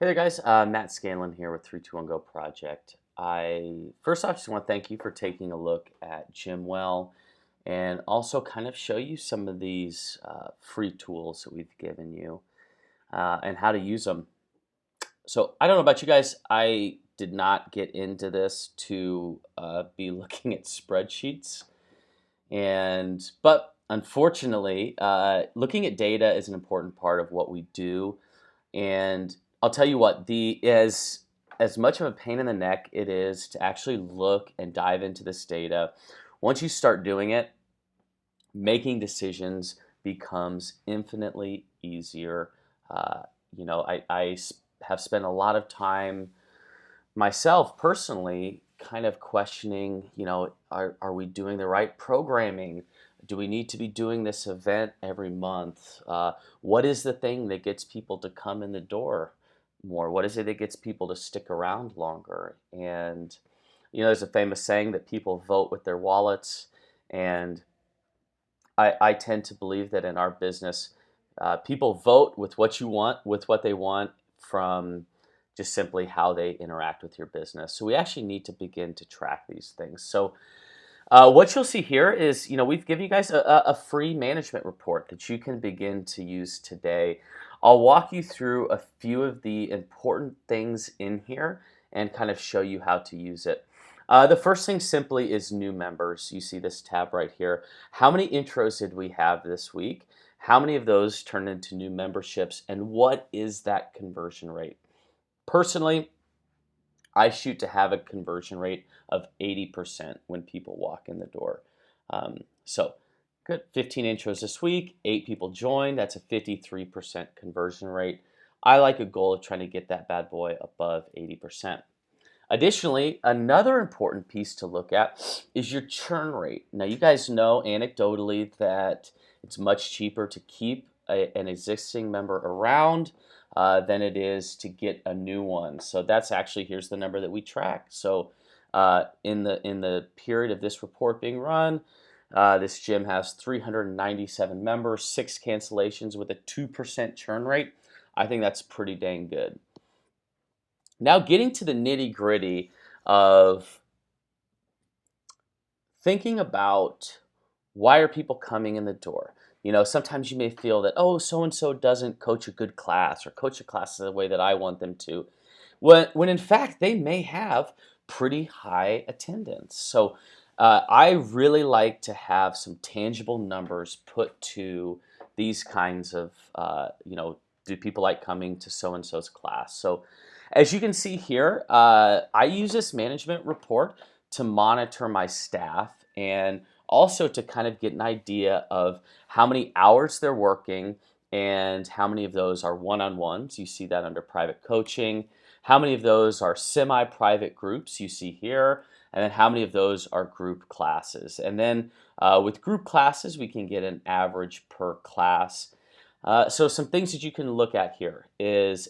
Hey there, guys. Matt Scanlon here with 321 Go Project. I first off just want to thank you for taking a look at GymWell and also kind of show you some of these free tools that we've given you and how to use them. So I don't know about you guys. I did not get into this to be looking at spreadsheets, but unfortunately, looking at data is an important part of what we do. And I'll tell you what, the as much of a pain in the neck it is to actually look and dive into this data. Once you start doing it, making decisions becomes infinitely easier. Uh, have spent a lot of time myself personally kind of questioning, are we doing the right programming? Do we need to be doing this event every month? What is the thing that gets people to come in the door more? What is it that gets people to stick around longer? And, there's a famous saying that people vote with their wallets. And I tend to believe that in our business, people vote with what you want, with what they want from just simply how they interact with your business. So we actually need to begin to track these things. So what you'll see here is, we've given you guys a free management report that you can begin to use today. I'll walk you through a few of the important things in here and kind of show you how to use it. The first thing simply is new members. You see this tab right here. How many intros did we have this week? How many of those turned into new memberships? And what is that conversion rate? Personally, I shoot to have a conversion rate of 80% when people walk in the door. So good, 15 intros this week, 8 people joined. That's a 53% conversion rate. I like a goal of trying to get that bad boy above 80%. Additionally, another important piece to look at is your churn rate. Now, you guys know anecdotally that it's much cheaper to keep an existing member around than it is to get a new one. So that's actually, here's the number that we track. So in the period of this report being run, this gym has 397 members, 6 cancellations with a 2% churn rate. I think that's pretty dang good. Now, getting to the nitty gritty of thinking about why are people coming in the door. Sometimes you may feel that, oh, so and so doesn't coach a good class or coach a class the way that I want them to, when in fact they may have pretty high attendance. So I really like to have some tangible numbers put to these kinds of, do people like coming to so and so's class? So as you can see here, I use this management report to monitor my staff and also to kind of get an idea of how many hours they're working and how many of those are one-on-ones. You see that under private coaching. How many of those are semi-private groups, you see here, and then how many of those are group classes. And then with group classes, we can get an average per class. So some things that you can look at here is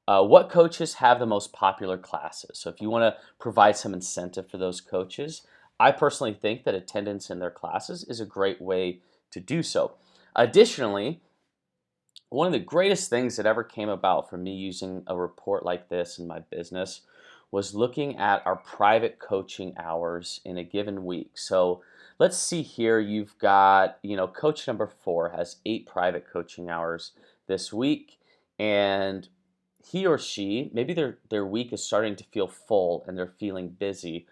what coaches have the most popular classes. So if you want to provide some incentive for those coaches, I personally think that attendance in their classes is a great way to do so. Additionally, one of the greatest things that ever came about from me using a report like this in my business was looking at our private coaching hours in a given week. So let's see here, you've got, coach number 4 has 8 private coaching hours this week, and he or she, maybe their week is starting to feel full and they're feeling busy.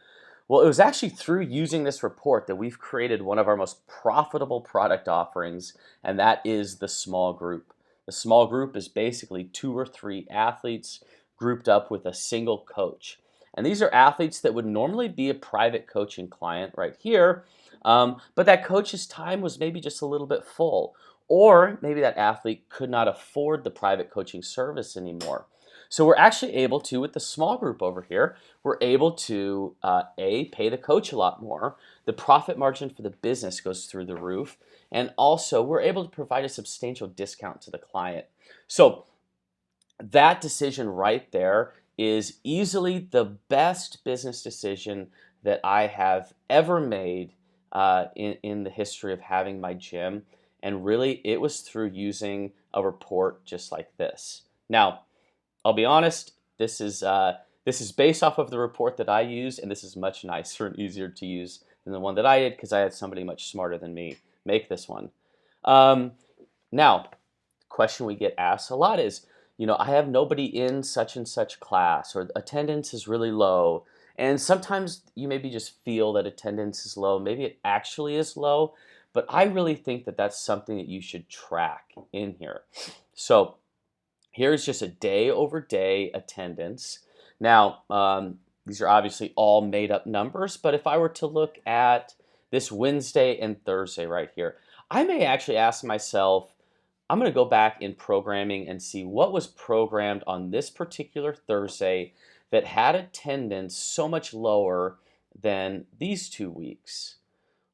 Well, it was actually through using this report that we've created one of our most profitable product offerings, and that is the small group. The small group is basically 2 or 3 athletes grouped up with a single coach. And these are athletes that would normally be a private coaching client right here, but that coach's time was maybe just a little bit full. Or maybe that athlete could not afford the private coaching service anymore. So we're actually able to, with the small group over here, we're able to, pay the coach a lot more. The profit margin for the business goes through the roof. And also, we're able to provide a substantial discount to the client. So that decision right there is easily the best business decision that I have ever made in the history of having my gym. And really, it was through using a report just like this. Now, I'll be honest, this is based off of the report that I use, and this is much nicer and easier to use than the one that I did because I had somebody much smarter than me make this one. Um, Now, the question we get asked a lot is, I have nobody in such and such class, or attendance is really low. And sometimes you maybe just feel that attendance is low. Maybe it actually is low, but I really think that that's something that you should track in here. So here's just a day over day attendance. Now, these are obviously all made up numbers, but if I were to look at this Wednesday and Thursday right here, I may actually ask myself, I'm going to go back in programming and see what was programmed on this particular Thursday that had attendance so much lower than these 2 weeks.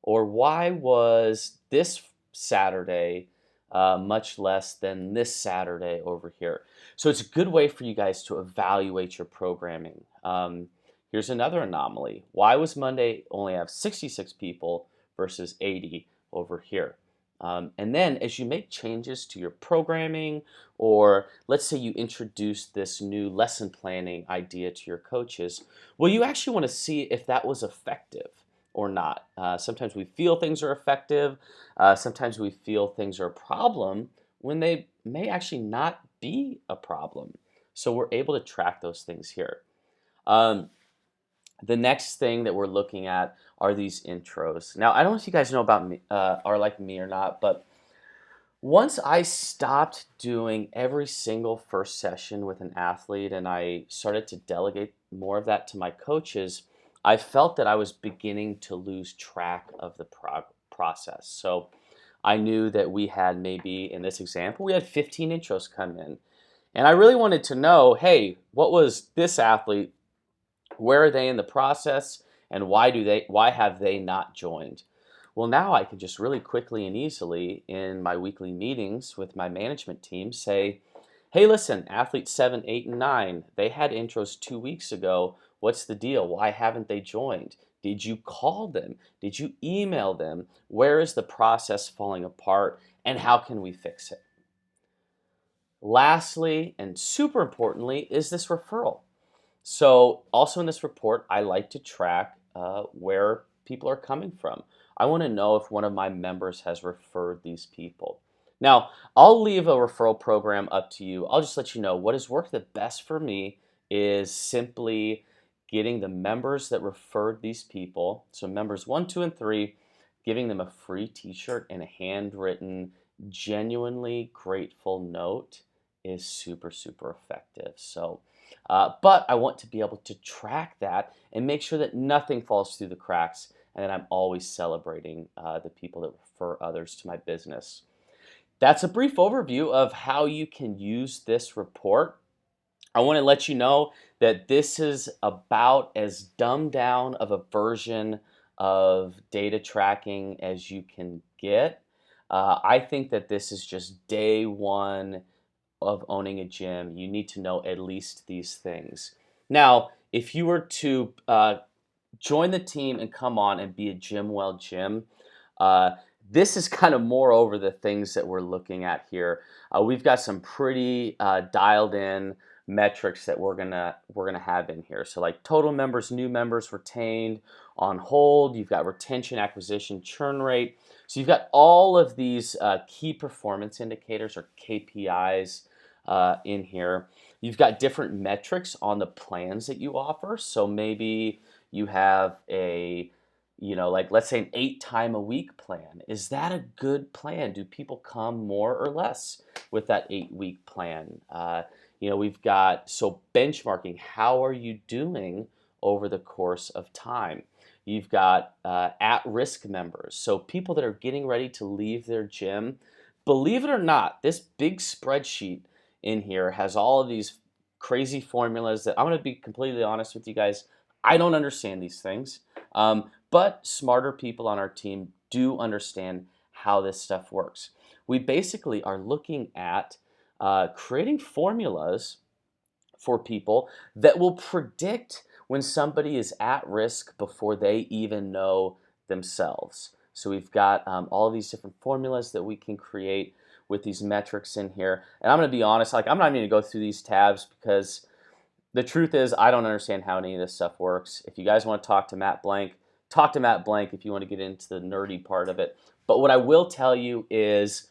Or why was this Saturday much less than this Saturday over here? So it's a good way for you guys to evaluate your programming. Here's another anomaly. Why was Monday only have 66 people versus 80 over here? And then as you make changes to your programming, or let's say you introduce this new lesson planning idea to your coaches, well, you actually want to see if that was effective or not. Sometimes we feel things are effective. Sometimes we feel things are a problem when they may actually not be a problem. So we're able to track those things here. The next thing that we're looking at are these intros. Now, I don't know if you guys know about me, are like me or not, but once I stopped doing every single first session with an athlete and I started to delegate more of that to my coaches, I felt that I was beginning to lose track of the process. So I knew that we had maybe, in this example, we had 15 intros come in. And I really wanted to know, hey, what was this athlete? Where are they in the process? And why have they not joined? Well, now I can just really quickly and easily in my weekly meetings with my management team say, hey, listen, athlete 7, 8, and 9, they had intros 2 weeks ago. What's the deal? Why haven't they joined? Did you call them? Did you email them? Where is the process falling apart? And how can we fix it? Lastly, and super importantly, is this referral. So also in this report, I like to track where people are coming from. I want to know if one of my members has referred these people. Now, I'll leave a referral program up to you. I'll just let you know what has worked the best for me is simply getting the members that referred these people, so members 1, 2, and 3, giving them a free t-shirt and a handwritten, genuinely grateful note is super, super effective. So, but I want to be able to track that and make sure that nothing falls through the cracks and that I'm always celebrating the people that refer others to my business. That's a brief overview of how you can use this report. I want to let you know that this is about as dumbed down of a version of data tracking as you can get. I think that this is just day one of owning a gym. You need to know at least these things. Now, if you were to join the team and come on and be a GymWell gym, this is kind of more over the things that we're looking at here. We've got some pretty dialed in metrics that we're gonna have in here. So like total members, new members retained, on hold. You've got retention, acquisition, churn rate. So you've got all of these key performance indicators or KPIs in here. You've got different metrics on the plans that you offer. So maybe you have a, like let's say an 8-time-a-week plan. Is that a good plan? Do people come more or less with that 8-week plan? We've got, so benchmarking, how are you doing over the course of time? You've got at-risk members, so people that are getting ready to leave their gym. Believe it or not, this big spreadsheet in here has all of these crazy formulas that I'm going to be completely honest with you guys. I don't understand these things, but smarter people on our team do understand how this stuff works. We basically are looking at creating formulas for people that will predict when somebody is at risk before they even know themselves. So we've got all of these different formulas that we can create. with these metrics in here. And I'm going to be honest, like I'm not even going to go through these tabs because the truth is I don't understand how any of this stuff works. If you guys want to talk to Matt Blank, talk to Matt Blank if you want to get into the nerdy part of it. But what I will tell you is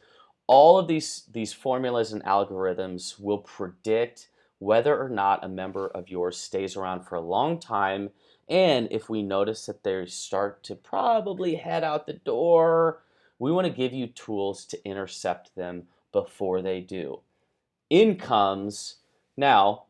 all of these formulas and algorithms will predict whether or not a member of yours stays around for a long time. And if we notice that they start to probably head out the door, we want to give you tools to intercept them before they do. Incomes, now,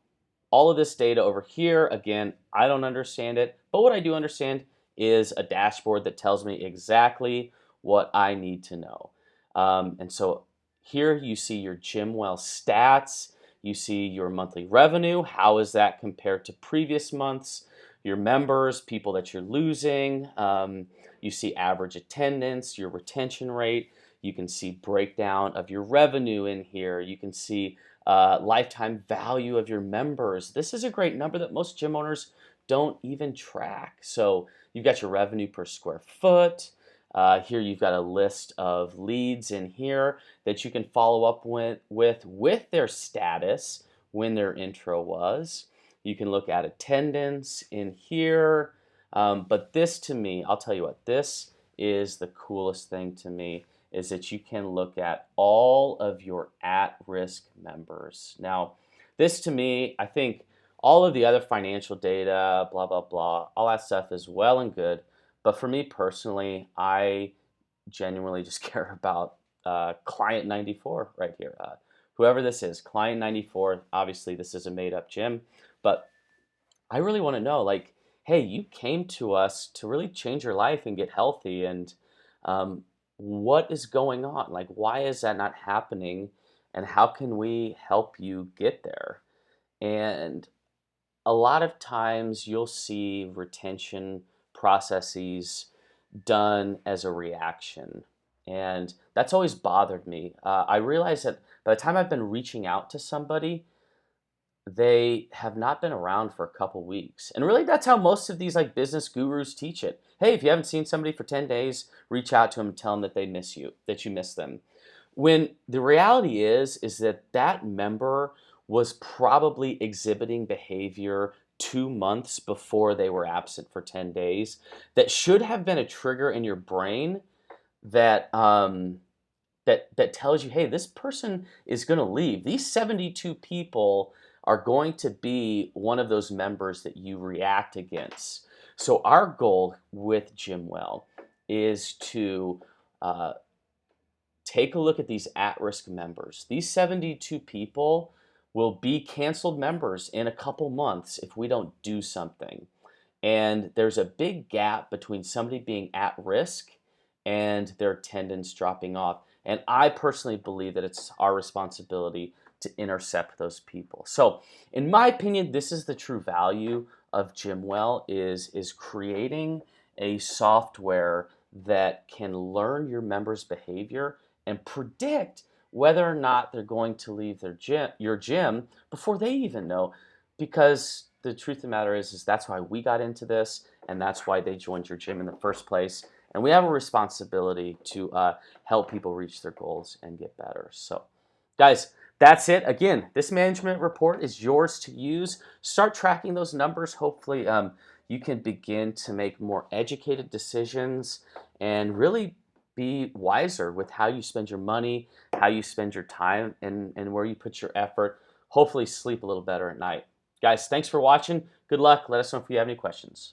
all of this data over here, again, I don't understand it, but what I do understand is a dashboard that tells me exactly what I need to know. And so here you see your GymWell stats, you see your monthly revenue, how is that compared to previous months, your members, people that you're losing, you see average attendance, your retention rate, you can see breakdown of your revenue in here, you can see lifetime value of your members. This is a great number that most gym owners don't even track. So you've got your revenue per square foot. Here you've got a list of leads in here that you can follow up with their status when their intro was. You can look at attendance in here. But this to me, I'll tell you what, this is the coolest thing to me is that you can look at all of your at-risk members. Now, this to me, I think all of the other financial data, blah, blah, blah, all that stuff is well and good. But for me personally, I genuinely just care about Client 94 right here. Whoever this is, Client 94, obviously this is a made-up gym, but I really want to know, like, hey, you came to us to really change your life and get healthy, and what is going on? Like, why is that not happening? And how can we help you get there? And a lot of times you'll see retention processes done as a reaction. And that's always bothered me. I realize that by the time I've been reaching out to somebody, they have not been around for a couple weeks. And really that's how most of these like business gurus teach it. Hey, if you haven't seen somebody for 10 days, reach out to them and tell them that they miss you, that you miss them. When the reality is that that member was probably exhibiting behavior 2 months before they were absent for 10 days that should have been a trigger in your brain that that tells you, hey, this person is going to leave. These 72 people are going to be one of those members that you react against. So our goal with GymWell is to take a look at these at-risk members. These 72 people will be canceled members in a couple months if we don't do something. And there's a big gap between somebody being at risk and their attendance dropping off. And I personally believe that it's our responsibility to intercept those people. So in my opinion, this is the true value of GymWell is creating a software that can learn your members' behavior and predict whether or not they're going to leave your gym before they even know. Because the truth of the matter is that's why we got into this, and that's why they joined your gym in the first place. And we have a responsibility to help people reach their goals and get better. So, guys, that's it. Again, this management report is yours to use. Start tracking those numbers. Hopefully, you can begin to make more educated decisions and really be wiser with how you spend your money, how you spend your time, and where you put your effort. Hopefully, sleep a little better at night. Guys, thanks for watching. Good luck. Let us know if you have any questions.